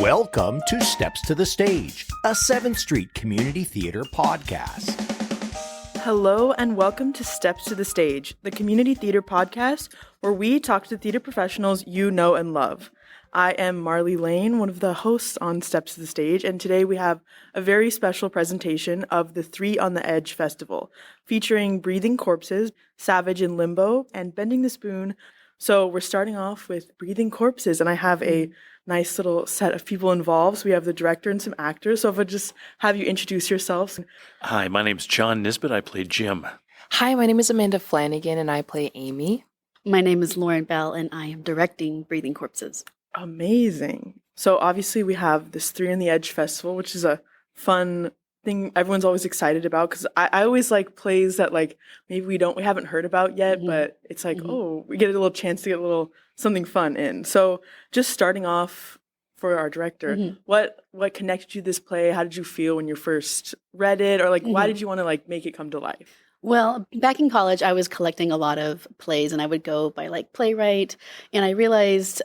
Welcome to Steps to the Stage, a 7th Street Community Theater podcast. Hello and welcome to Steps to the Stage, the community theater podcast where we talk to theater professionals you know and love. I am Marley Lane, one of the hosts on Steps to the Stage, and today we have a very special presentation of the Three on the Edge Festival, featuring Breathing Corpses, Savage in Limbo, and Bending the Spoon. So we're starting off with Breathing Corpses, and I have a nice little set of people involved. So we have the director and some actors. So if I just have you introduce yourselves. Hi, my name's John Nisbet. I play Jim. Hi, my name is Amanda Flanagan, and I play Amy. My name is Lauren Bell, and I am directing Breathing Corpses. Amazing. So obviously we have this Three on the Edge Festival, which is a fun thing everyone's always excited about, because I always like plays that like maybe we haven't heard about yet, but it's like, oh, we get a little chance to get a little something fun in. So just starting off for our director, what connected you to this play? How did you feel when you first read it? Or like, why did you want to like make it come to life? Well, back in college, I was collecting a lot of plays, and I would go by like playwright, and I realized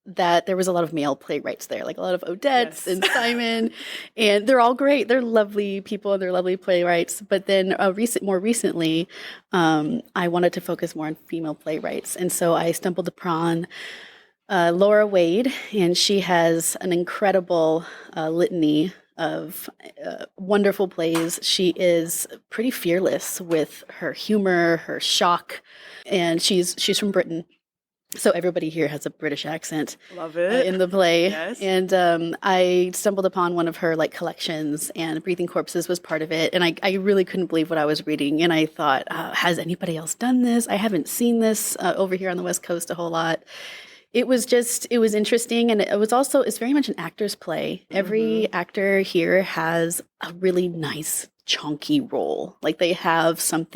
that there was a lot of male playwrights there, like a lot of Odettes and Simon, and they're all great. They're lovely people, and they're lovely playwrights. But then more recently, I wanted to focus more on female playwrights. And so I stumbled upon Laura Wade, and she has an incredible litany of wonderful plays. She is pretty fearless with her humor, her shock, and she's from Britain. So everybody here has a British accent. Love it. In the play. Yes. And I stumbled upon one of her like collections, and Breathing Corpses was part of it. And I really couldn't believe what I was reading. And I thought, has anybody else done this? I haven't seen this over here on the West Coast a whole lot. It was interesting. And it's very much an actor's play. Every actor here has a really nice, chunky role. Like they have some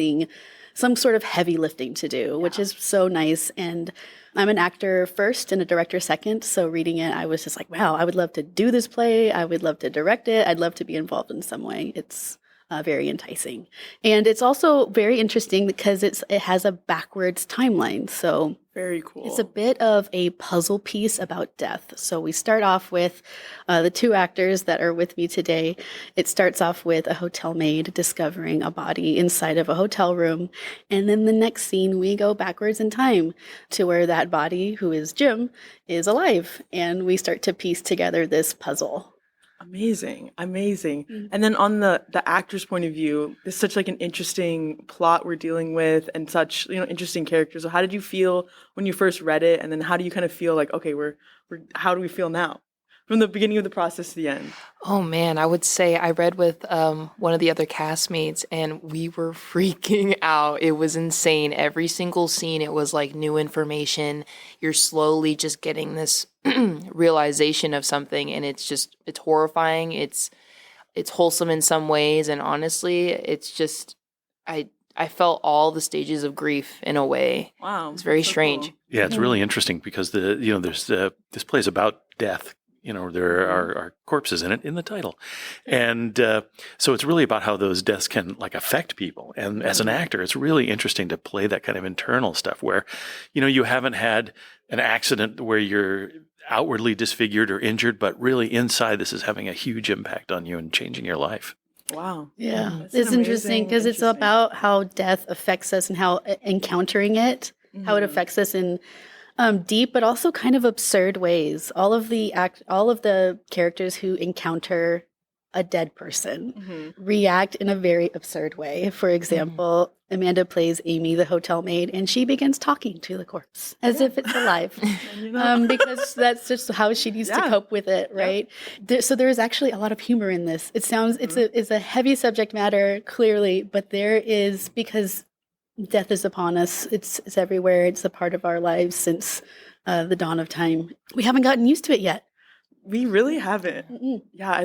sort of heavy lifting to do, which is so nice. And I'm an actor first and a director second. So reading it, I was just like, wow, I would love to do this play. I would love to direct it. I'd love to be involved in some way. It's very enticing. And it's also very interesting because it has a backwards timeline. So very cool. It's a bit of a puzzle piece about death. So we start off with the two actors that are with me today. It starts off with a hotel maid discovering a body inside of a hotel room. And then the next scene, we go backwards in time to where that body, who is Jim, is alive. And we start to piece together this puzzle. Amazing. And then on the actor's point of view, it's such like an interesting plot we're dealing with and such, interesting characters. So how did you feel when you first read it? And then how do you kind of feel like, okay, how do we feel now? From the beginning of the process to the end. Oh man, I would say I read with one of the other castmates, and we were freaking out. It was insane. Every single scene, it was like new information. You're slowly just getting this realization of something, and it's horrifying. It's wholesome in some ways, and honestly, it's just I felt all the stages of grief in a way. Wow, it's very strange. Cool. Yeah, it's really interesting because there's this play is about death. There are corpses in it in the title. And so it's really about how those deaths can like affect people. And as an actor, it's really interesting to play that kind of internal stuff where, you haven't had an accident where you're outwardly disfigured or injured, but really inside this is having a huge impact on you and changing your life. Wow. Yeah. It's interesting because it's about how death affects us and how encountering it, how it affects us in deep, but also kind of absurd ways. All of the characters who encounter a dead person react in a very absurd way. For example, Amanda plays Amy, the hotel maid, and she begins talking to the corpse as if it's alive, because that's just how she needs to cope with it, right? So there is actually a lot of humor in this. It sounds it's a heavy subject matter, clearly, but there is, because death is upon us. It's everywhere. It's a part of our lives since the dawn of time. We haven't gotten used to it yet. We really haven't. Yeah,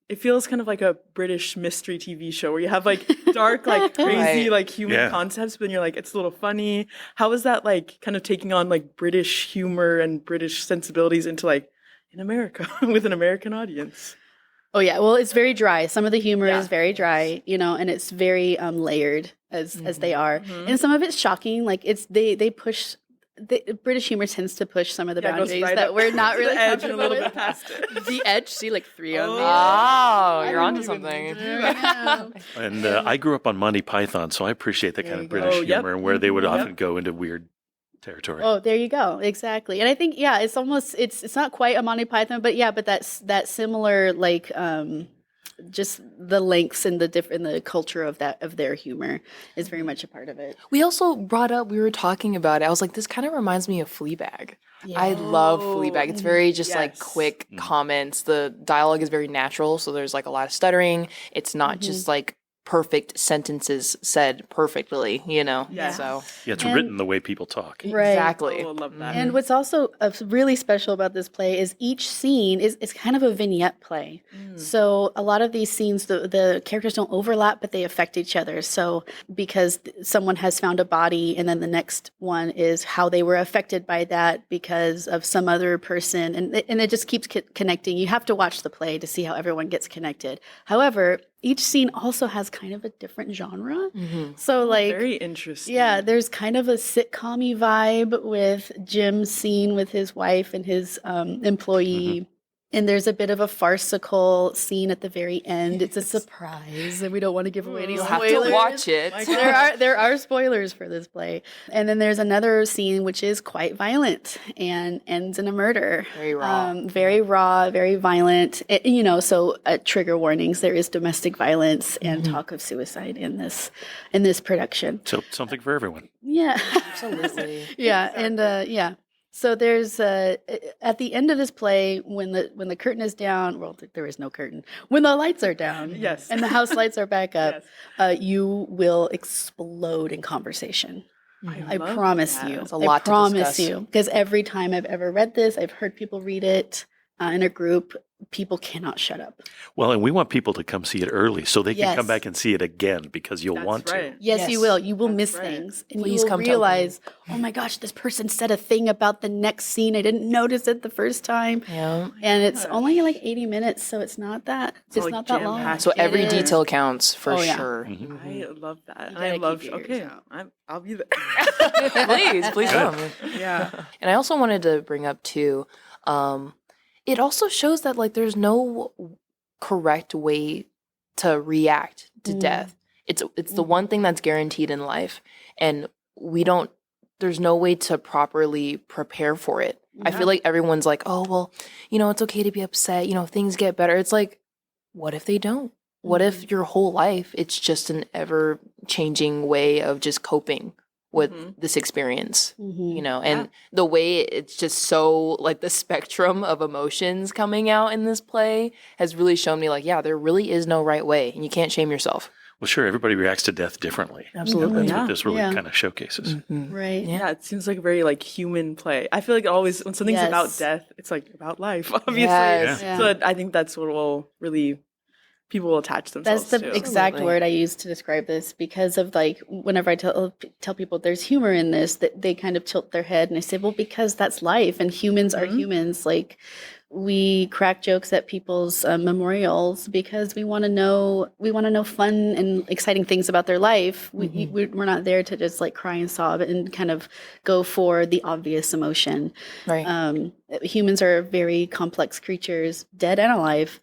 it feels kind of like a British mystery TV show where you have like dark, like crazy, like human concepts, but then you're like, it's a little funny. How is that like kind of taking on like British humor and British sensibilities into like in America with an American audience? Oh yeah, well, it's very dry. Some of the humor is very dry, and it's very layered as they are, and some of it's shocking. Like they push the British humor tends to push some of the Yeah, it goes boundaries right that up we're not to really the edge and a comfortable little with. bit past it. The edge, see, like 3 on me. Oh, you're I onto didn't even something. There we go. And I grew up on Monty Python, so I appreciate that There kind you of go. British Oh, yep. humor and where they would Yep. often go into weird territory. Oh, there you go. Exactly. And I think, yeah, it's almost, it's not quite a Monty Python, but yeah, but that similar, like, just the lengths and the culture of their humor is very much a part of it. We also brought up, we were talking about it. I was like, this kind of reminds me of Fleabag. I love Fleabag. It's very just like Yes. quick comments. The dialogue is very natural, so there's like a lot of stuttering. It's not just like perfect sentences said perfectly, you know? Yeah. So Yeah, it's And- written the way people talk. Right. exactly. Oh, I love that. And what's also really special about this play is each scene is kind of a vignette play. So a lot of these scenes, the characters don't overlap, but they affect each other. So because someone has found a body, and then the next one is how they were affected by that because of some other person, and it just keeps connecting. You have to watch the play to see how everyone gets connected. However, each scene also has kind of a different genre. So like Very interesting. yeah, there's kind of a sitcom-y vibe with Jim's scene with his wife and his employee. And there's a bit of a farcical scene at the very end. It's a surprise, and we don't want to give away any You'll have spoilers. to watch it. There are spoilers for this play. And then there's another scene which is quite violent and ends in a murder. Very raw. Very raw, very violent. So trigger warnings. There is domestic violence and talk of suicide in this production. So something for everyone. Yeah. Absolutely. Yeah, and yeah. So there's at the end of this play, when the curtain is down, well, there is no curtain. When the lights are down, Yes. and the house lights are back up, you will explode in conversation. I love promise that. you. It's a lot I to promise discuss. you, because every time I've ever read this, I've heard people read it in a group. People cannot shut up. Well, and we want people to come see it early so they can Yes. come back and see it again because you'll That's want right. to. Yes, Yes. you will. You will That's miss right. things. And Please you will come to realize, oh my gosh, this person said a thing about the next scene. I didn't notice it the first time. Yeah. And it's only like 80 minutes, so it's not that like not that long. jam-packed. So every It is. detail counts for Oh, yeah. sure. I love that. gotta I love. keep your Okay, ears out. I'll be there. Please come. Yeah. And I also wanted to bring up too, it also shows that like there's no correct way to react to death. It's the one thing that's guaranteed in life, and there's no way to properly prepare for it. I feel like everyone's like, oh well, it's okay to be upset, things get better. It's like, what if they don't? What if your whole life it's just an ever changing way of just coping with this experience, and the way it's just so like the spectrum of emotions coming out in this play has really shown me like, yeah, there really is no right way, and you can't shame yourself. Well, sure, everybody reacts to death differently. Absolutely. That's Yeah. what this really Yeah. kind of showcases. Right. Yeah, it seems like a very like human play. I feel like always when something's about Yes. death, it's like about life, obviously. Yes. Yeah. So I think that's what will really people will attach themselves That's the to. exact Absolutely. word I use to describe this, because of like whenever I tell people there's humor in this, that they kind of tilt their head and I say, well, because that's life and humans are humans. Like we crack jokes at people's memorials because we want to know fun and exciting things about their life. We're not there to just like cry and sob and kind of go for the obvious emotion. Right. Humans are very complex creatures, dead and alive.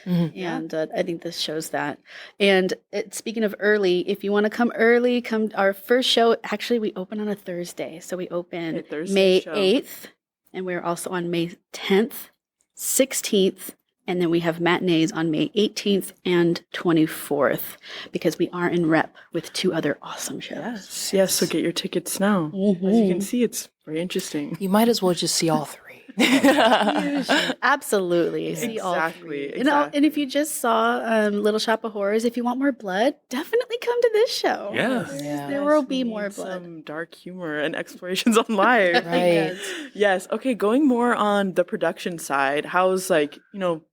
And I think this shows that. And speaking of early, if you want to come early, come our first show. Actually, we open on a Thursday. So we open Okay, Thursday May show. 8th, and we're also on May 10th, 16th, and then we have matinees on May 18th and 24th, because we are in rep with 2 other awesome shows. Yes, so get your tickets now. As you can see, it's very interesting. You might as well just see all 3. Absolutely. See all Exactly, 3. And if you just saw Little Shop of Horrors, if you want more blood, definitely come to this show. Yeah. Yeah. There will be We more need blood. some dark humor and explorations on life. Right. Yes. Okay. Going more on the production side, how's like,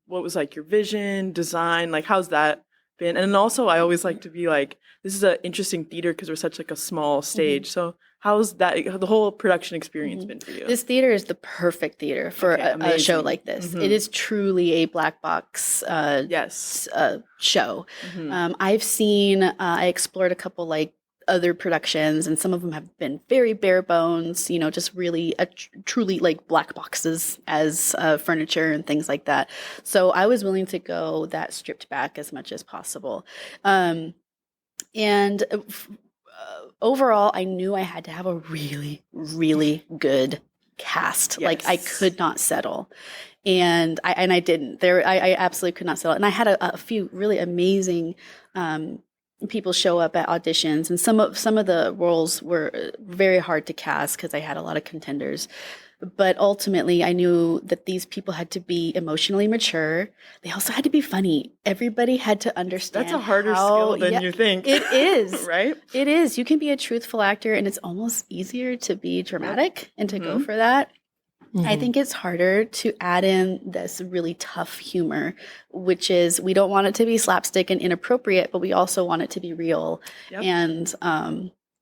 what was like your vision, design, like how's that been? And then also I always like to be like, this is an interesting theater because we're such like a small stage. So how's that, the whole production experience been for you? This theater is the perfect theater for Okay, a show amazing. like this. It is truly a black box Yes. show. I've seen, I explored a couple like other productions, and some of them have been very bare bones, just really truly like black boxes as furniture and things like that. So I was willing to go that stripped back as much as possible. And overall, I knew I had to have a really, really good cast. Yes. Like I could not settle. And I didn't. I absolutely could not settle. And I had a few really amazing people show up at auditions, and some of the roles were very hard to cast because I had a lot of contenders. But ultimately, I knew that these people had to be emotionally mature. They also had to be funny. Everybody had to understand. That's a harder skill than you think. It is. Right? It is. You can be a truthful actor, and it's almost easier to be dramatic and to go for that. I think it's harder to add in this really tough humor, which is we don't want it to be slapstick and inappropriate, but we also want it to be real and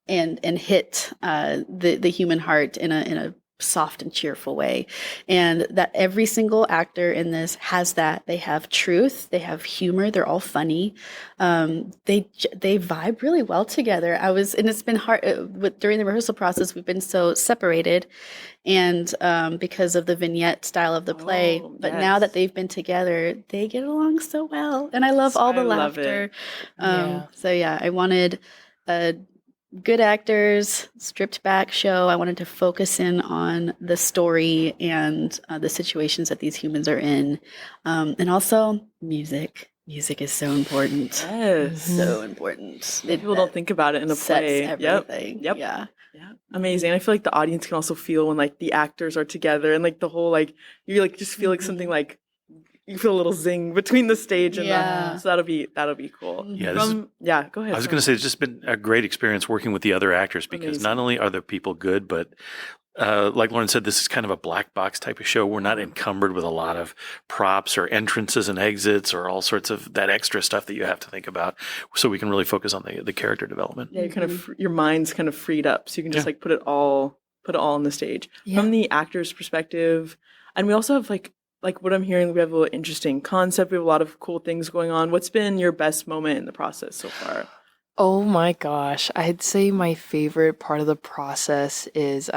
hit the human heart in a soft and cheerful way. And that every single actor in this has that. They have truth, they have humor, they're all funny. They vibe really well together. And it's been hard during the rehearsal process. We've been so separated, and because of the vignette style of the play. But now that they've been together, they get along so well, and I love all the laughter. So I wanted a good actors, stripped back show. I wanted to focus in on the story and the situations that these humans are in. And also music. Music is so important. Yes. So important. People don't think about it in a play. Sets everything. Yep. Yeah. Yeah. Amazing. I feel like the audience can also feel when like the actors are together and like the whole like you like just feel like something like you feel a little zing between the stage and so that'll be cool. Yeah, Go ahead. I was going to say it's just been a great experience working with the other actors because not only are the people good, but like Lauren said, this is kind of a black box type of show. We're not encumbered with a lot of props or entrances and exits or all sorts of that extra stuff that you have to think about. So we can really focus on the character development. Yeah, you kind of your mind's kind of freed up, so you can just like put it all on the stage from the actor's perspective. And we also have like what I'm hearing, we have a little interesting concept. We have a lot of cool things going on. What's been your best moment in the process so far? Oh my gosh. I'd say my favorite part of the process is,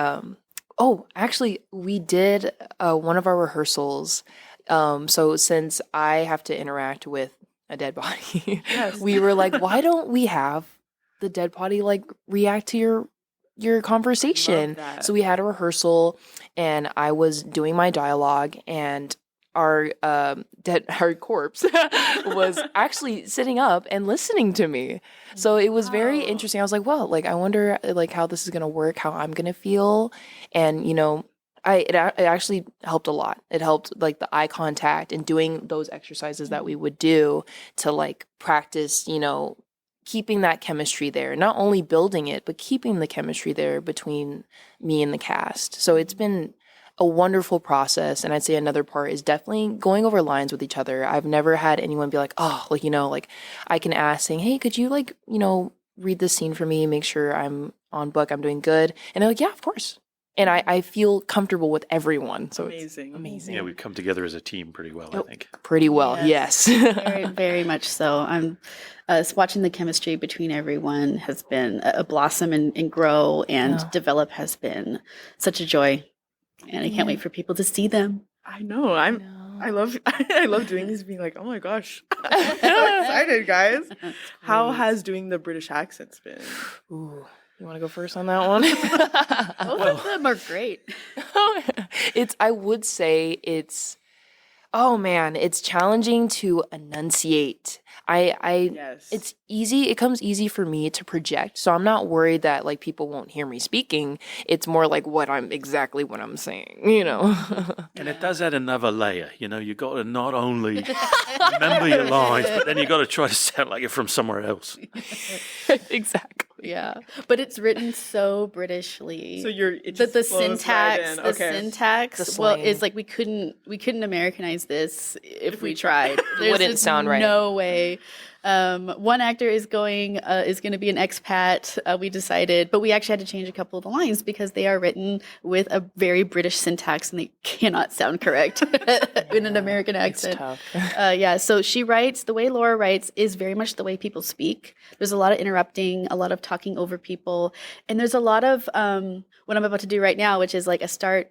actually we did one of our rehearsals. So since I have to interact with a dead body, we were like, why don't we have the dead body like react to your conversation? So we had a rehearsal and I was doing my dialogue and our corpse was actually sitting up and listening to me. So it was very interesting. I was like, well, like I wonder like how this is going to work, how I'm going to feel. And it actually helped a lot. It helped like the eye contact and doing those exercises that we would do to like practice, keeping that chemistry there, not only building it, but keeping the chemistry there between me and the cast. So it's been a wonderful process. And I'd say another part is definitely going over lines with each other. I've never had anyone be like, oh, like, like I can ask saying, hey, could you like, read this scene for me, make sure I'm on book, I'm doing good. And they're like, yeah, of course. And I feel comfortable with everyone. So amazing. It's amazing. Yeah, we've come together as a team pretty well, I think. Pretty well, yes. Very, very much so. I'm watching the chemistry between everyone has been a blossom and grow and develop has been such a joy. And I can't wait for people to see them. I know. I love doing these, being like, oh my gosh, I'm so excited, guys. How has doing the British accents been? Ooh. You want to go first on that one? Both of them are great. It's challenging to enunciate. It's easy. It comes easy for me to project. So I'm not worried that like people won't hear me speaking. It's more like what I'm saying, And it does add another layer. You got to not only remember your lines, but then you got to try to sound like you're from somewhere else. Exactly. Yeah, but it's written so Britishly. So the syntax, right syntax. Well, it's like we couldn't Americanize this if we tried. It wouldn't sound right. No way. One actor is going to be an expat. We decided, but we actually had to change a couple of the lines because they are written with a very British syntax and they cannot sound correct in an American accent. It's tough. So she writes, the way Laura writes is very much the way people speak. There's a lot of interrupting, a lot of talking over people, and there's a lot of what I'm about to do right now, which is like a start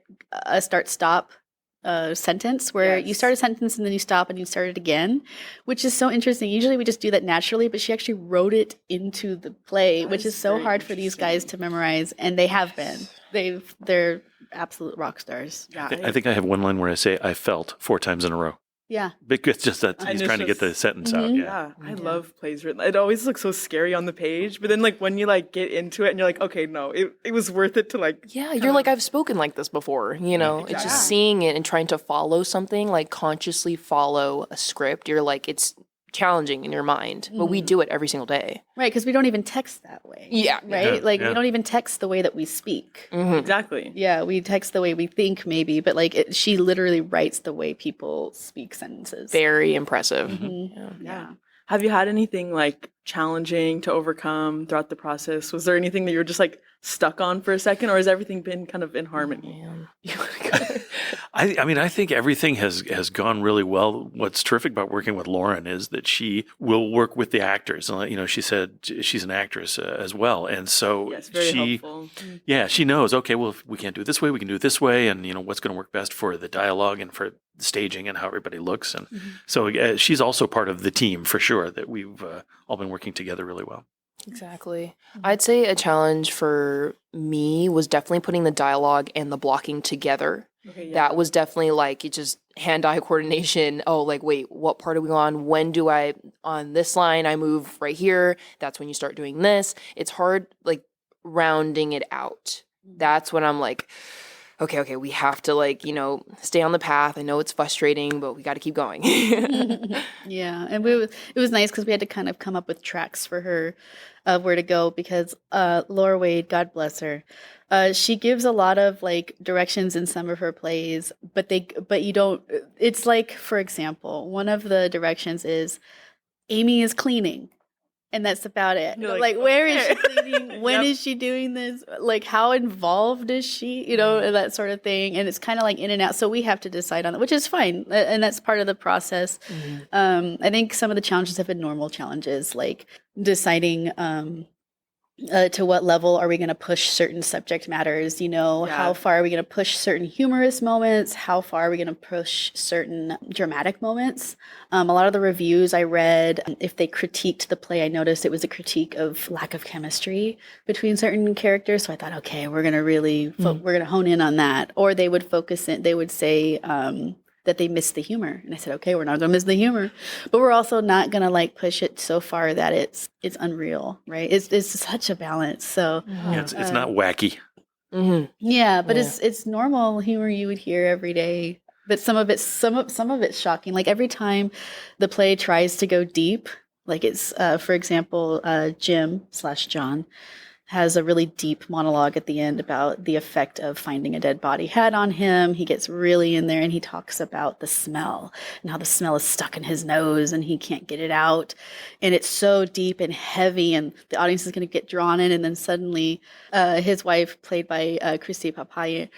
stop sentence where you start a sentence and then you stop and you start it again, which is so interesting. Usually we just do that naturally, but she actually wrote it into the play, which is so hard for these guys to memorize, and they have been. They're absolute rock stars. Yeah, I think I have one line where I say "I felt" 4 times in a row. Yeah. Because just that he's trying to get the sentence out. Yeah. I love plays written. It always looks so scary on the page, but then like when you like get into it and you're like, okay, no, it was worth it to like. Yeah, you're like, I've spoken like this before, you know. It's just seeing it and trying to follow something, like consciously follow a script. You're like, it's challenging in your mind, but we do it every single day. Right, because we don't even text that way. Yeah. Right? Yeah, we don't even text the way that we speak. Exactly. Yeah, we text the way we think maybe, but like she literally writes the way people speak sentences. Very impressive. Yeah. Have you had anything like challenging to overcome throughout the process? Was there anything that you were just like stuck on for a second, or has everything been kind of in harmony? I mean, I think everything has gone really well. What's terrific about working with Lauren is that she will work with the actors. And, you know, she said she's an actress as well. And so very helpful. Yeah, she knows, okay, well, if we can't do it this way, we can do it this way. And, you know, what's going to work best for the dialogue and for the staging and how everybody looks. And so she's also part of the team for sure, that we've all been working together really well. Exactly. I'd say a challenge for me was definitely putting the dialogue and the blocking together. That was definitely like, it just hand-eye coordination. Oh, like, wait, what part are we on? When do I, on this line, I move right here. That's when you start doing this. It's hard, like, rounding it out. That's when I'm like, okay, we have to, like, you know, stay on the path. I know it's frustrating, but we got to keep going. Yeah, and it was nice because we had to kind of come up with tracks for her of where to go because Laura Wade, God bless her, she gives a lot of like directions in some of her plays, but you don't. It's like, for example, one of the directions is Amy is cleaning. And that's about it. Like where is she cleaning? When is she doing this? Like, how involved is she? You know, and that sort of thing. And it's kind of like in and out. So we have to decide on that, which is fine. And that's part of the process. I think some of the challenges have been normal challenges, like deciding to what level are we going to push certain subject matters? You know, how far are we going to push certain humorous moments? How far are we going to push certain dramatic moments? A lot of the reviews I read, if they critiqued the play, I noticed it was a critique of lack of chemistry between certain characters. So I thought, okay, we're going to really, we're going to hone in on that. Or they would they would say, that they missed the humor. And I said, okay, we're not going to miss the humor, but we're also not going to like push it so far that it's unreal, right? It's such a balance. So it's not wacky. Yeah, but it's normal humor you would hear every day. But some of it's shocking. Like every time the play tries to go deep, like it's, for example, Jim/John has a really deep monologue at the end about the effect of finding a dead body had on him. He gets really in there and he talks about the smell and how the smell is stuck in his nose and he can't get it out. And it's so deep and heavy and the audience is going to get drawn in. And then suddenly his wife, played by Christy Papaye,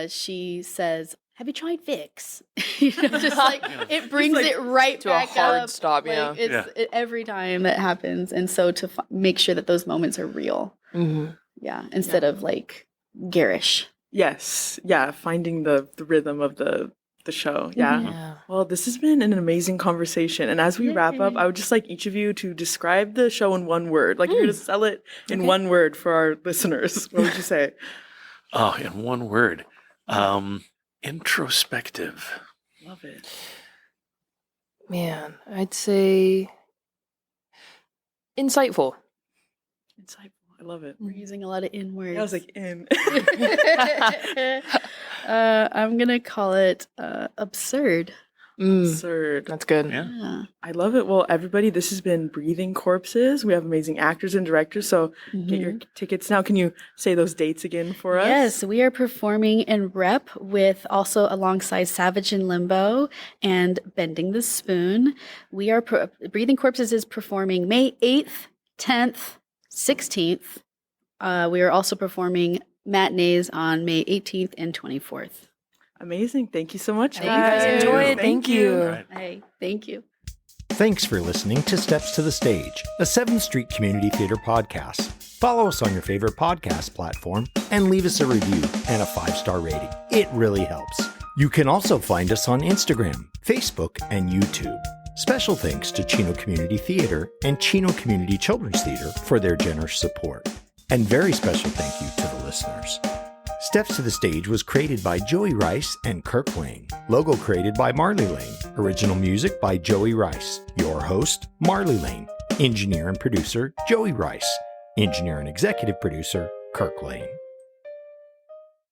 she says, have you tried Vicks? You know, just like it brings it right to back a hard up. stop. Like, every time that happens, and so to make sure that those moments are real, instead of like garish. Yes, finding the rhythm of the show. Yeah. Well, this has been an amazing conversation, and as we wrap up, I would just like each of you to describe the show in one word. Like you're going to sell it in one word for our listeners. What would you say? Oh, in one word. Introspective. Love it. Man, I'd say insightful. I love it. We're using a lot of in words. I was like, in. I'm gonna call it absurd. Absurd. That's good. Yeah. Yeah. I love it. Well, everybody, this has been Breathing Corpses. We have amazing actors and directors, so get your tickets now. Can you say those dates again for us? Yes, we are performing in Rep with also alongside Savage in Limbo and Bending the Spoon. We are Breathing Corpses is performing May 8th, 10th, 16th. We are also performing matinees on May 18th and 24th. Amazing. Thank you so much, Thank guys. you. Enjoy it. Thank you. All right. Hey, thank you. Thanks for listening to Steps to the Stage, a 7th Street Community Theater podcast. Follow us on your favorite podcast platform and leave us a review and a 5-star rating. It really helps. You can also find us on Instagram, Facebook, and YouTube. Special thanks to Chino Community Theater and Chino Community Children's Theater for their generous support. And very special thank you to the listeners. Steps to the Stage was created by Joey Rice and Kirk Lane. Logo created by Marley Lane. Original music by Joey Rice. Your host, Marley Lane. Engineer and producer, Joey Rice. Engineer and executive producer, Kirk Lane.